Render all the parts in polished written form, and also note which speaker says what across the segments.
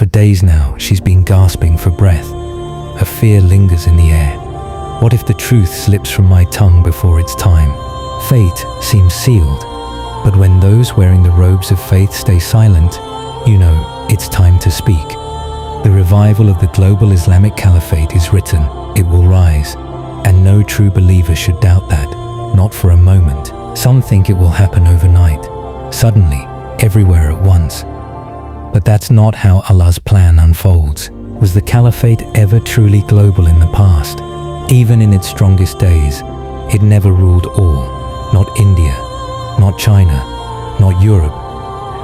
Speaker 1: For days now, she's been gasping for breath. A fear lingers in the air. What if the truth slips from my tongue before its time? Fate seems sealed, but when those wearing the robes of faith stay silent, you know it's time to speak. The revival of the global Islamic Caliphate is written. It will rise, and no true believer should doubt that, not for a moment. Some think it will happen overnight, suddenly, everywhere at once. But that's not how Allah's plan unfolds. Was the Caliphate ever truly global in the past? Even in its strongest days, it never ruled all. Not India, not China, not Europe,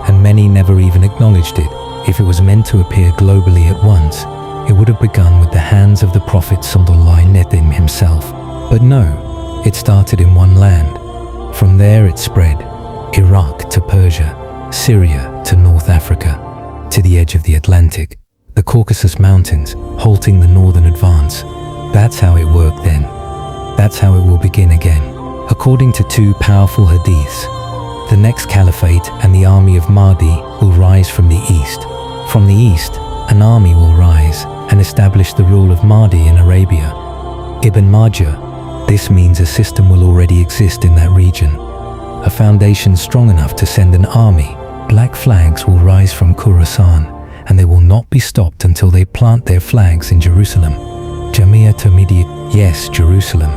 Speaker 1: and many never even acknowledged it. If it was meant to appear globally at once, it would have begun with the hands of the Prophet ﷺ himself. But no, it started in one land. From there it spread, Iraq to Persia, Syria to North Africa, to the edge of the Atlantic, the Caucasus Mountains, halting the northern advance. That's how it worked then. That's how it will begin again. According to two powerful hadiths, the next caliphate and the army of Mahdi will rise from the east. From the east, an army will rise and establish the rule of Mahdi in Arabia. Ibn Majah, this means a system will already exist in that region. A foundation strong enough to send an army. Black flags will rise from Khurasan, and they will not be stopped until they plant their flags in Jerusalem. Jamia Tamidi, yes, Jerusalem,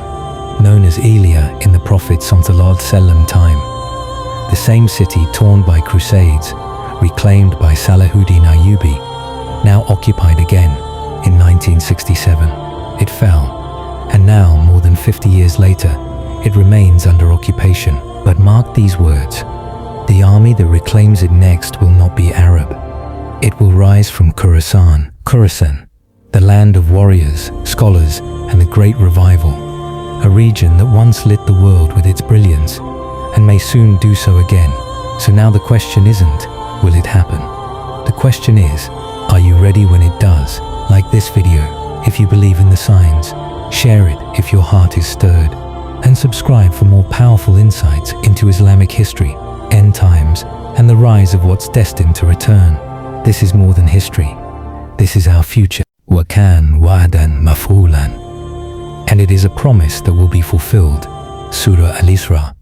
Speaker 1: known as Elia in the Prophet ﷺ time. The same city torn by crusades, reclaimed by Salahuddin Ayyubi, now occupied again in 1967. It fell, and now, more than 50 years later, it remains under occupation. But mark these words. The army that reclaims it next will not be Arab. It will rise from Khurasan, the land of warriors, scholars, and the Great Revival, a region that once lit the world with its brilliance, and may soon do so again. So now the question isn't, will it happen? The question is, are you ready when it does? Like this video, if you believe in the signs, share it if your heart is stirred, and subscribe for more powerful insights into Islamic history, end times, and the rise of what's destined to return. This is more than history. This is our future. وَكَانَ وَعْدًا مَفْعُولًا. And it is a promise that will be fulfilled. Surah Al-Isra.